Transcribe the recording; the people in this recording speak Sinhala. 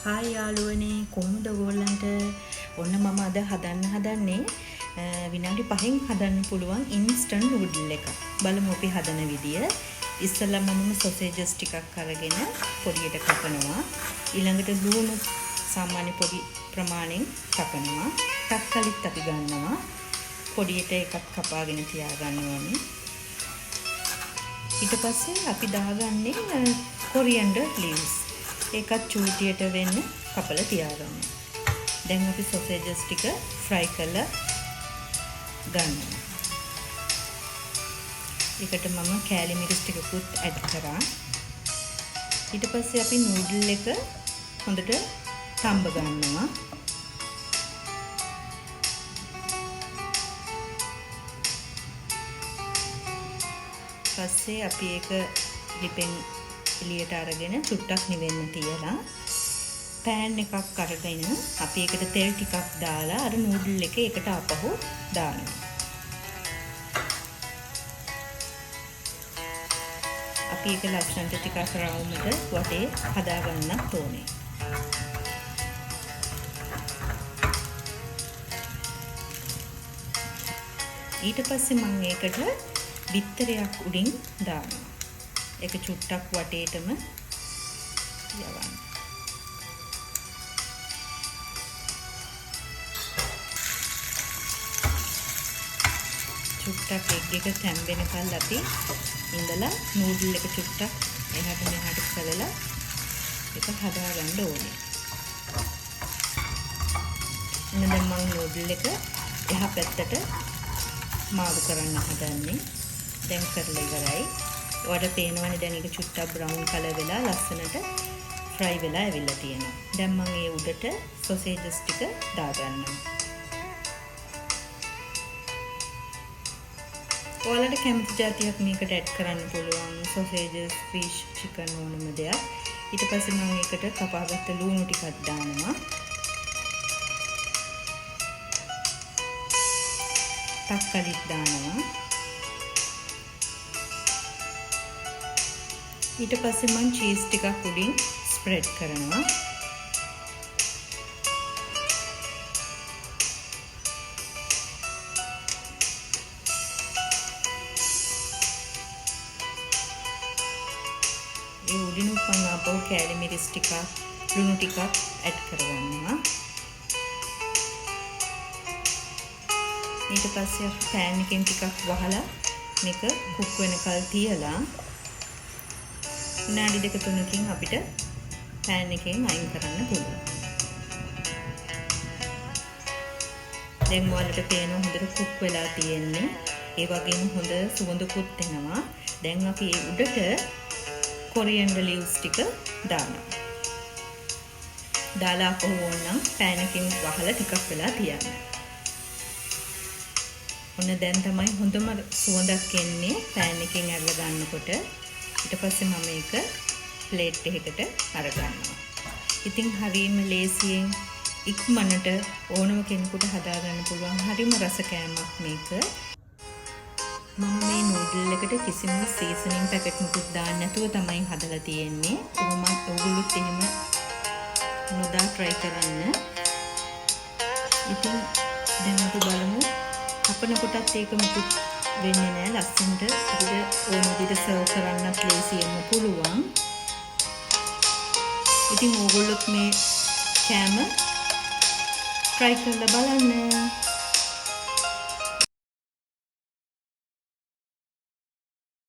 හායි යාළුවනේ කොහොමද ඔයගොල්ලන්ට ඔන්න මම අද හදන්නේ විනාඩි 5න් හදන්න පුළුවන් ඉන්ස්ටන්ට් නූඩල් එකක්. බලමු අපි හදන විදිය. ඉස්සෙල්ලාම මම සොසේජස් ටිකක් අරගෙන පොඩියට කපනවා. ඊළඟට ලුණු සාමාන්‍ය පොඩි ප්‍රමාණයෙන් කපනවා. තක්කලිත් අපි ගන්නවා. පොඩියට එකක් කපාගෙන තියාගන්න ඕනේ. ඊට පස්සේ අපි දාගන්නේ කොරියන්ඩර් ලීව්ස්. ඒකත් චූටියට වෙන්න කපලා තියාගන්න. දැන් අපි සොසේජස් ටික ෆ්‍රයි කරලා ගන්නවා. ඒකට මම කෑලි මිරිස් ටිකකුත් ඇඩ් කරා. ඊට පස්සේ අපි නූඩල් එක හොඳට තම්බ ගන්නවා. පස්සේ අපි ඒක ලිපෙන් එළියට අරගෙන චුට්ටක් නිවෙන්න තියලා පෑන් එකක් අරගෙන අපි ඒකට තෙල් ටිකක් දාලා අර නූඩල් එක ඒකට ආපහු දානවා. අපි ඒක ලස්සනට ටිකක් රවුමට වටේ හදා ගන්නත් ඕනේ. ඊට පස්සේ මම ඒකට බිත්තරයක් උඩින් දානවා. ඒක චුට්ටක් වටේටම යවන්න. චුට්ටක් එග් එක තැම්බෙනකල් අපි ඉඳලා නූඩල් එක චුට්ටක් එහාට මෙහාට කරලා ඒක හදා ගන්න ඕනේ. එන්න දැන් මම නූඩල් එක එහා පැත්තට මාරු කරන්න හදන්නේ. දැන් කරලා ඉවරයි. ඔයාලට පේනවනේ දැන් ඒක චුට්ටක් බ්‍රවුන් කලර් වෙලා ලස්සනට ෆ්‍රයි වෙලා ඇවිල්ලා තියෙනවා. දැන් මම ඒ උඩට සොසේජස් ටික දාගන්නවා. ඔයාලට කැමති જાතියක් මේකට ඇඩ් කරන්න පුළුවන්. සොසේජස්, ෆිෂ්, චිකන් ඕනම දෙයක්. ඊට පස්සේ මම ඒකට කපාගත්ත ලුණු ටිකක් දානවා. තක්කලිත් දානවා. ඊට පස්සේ මම චීස් ටිකක් උඩින් ස්ප්‍රෙඩ් කරනවා. ඒ උඩින් උපන් ආපහු කෑලි මිරිස් ටිකක්, ලුණු ටිකක් ඇඩ් කරගන්නවා. ඊට පස්සේ පෑන් එකෙන් ටිකක් වහලා මේක කුක් වෙනකල් තියලා විනාඩි 2-3කින් අපිට පෑන් එකෙන් අයින් කරන්න පුළුවන්. දැන් ඔයාලට පේන හොඳට කුක් වෙලා තියෙන්නේ. ඒ වගේම හොඳ සුවඳකුත් එනවා. දැන් අපි ඒ උඩට කොරියන්ඩර් ලීව්ස් ටික දානවා. දාලා කොහොමනම් පෑන් එකෙන් වහලා ටිකක් වෙලා තියන්න. ඔන්න දැන් තමයි හොඳම සුවඳක් එන්නේ පෑන් එකෙන් අරලා ගන්නකොට. ඊට පස්සේ මම මේක ප්ලේට් එකකට අරගන්නවා. ඉතින් හරියම ලේසියෙන් ඉක්මනට ඕනම කෙනෙකුට හදා ගන්න පුළුවන් හරිම රස කෑමක් මේක. මම මේ නූඩල් එකට කිසිම සීසනින් පැකට් මුකුත් දාන්න නැතුව තමයි හදලා තියෙන්නේ. කොහොමත් ඔයගොල්ලොත් එහෙම නොදා try කරන්න. ඉතින් දැන් අපි බලමු කපන කොටත් ඒක මුකුත් වෙන්නේ නැහැ. ලස්සනට අපිට ඕන විදිහට සර්ව් කරන්නත් ලේසියෙන්ම පුළුවන්. ඉතින් ඕගොල්ලොත් මේ කෑම try කරලා බලන්න.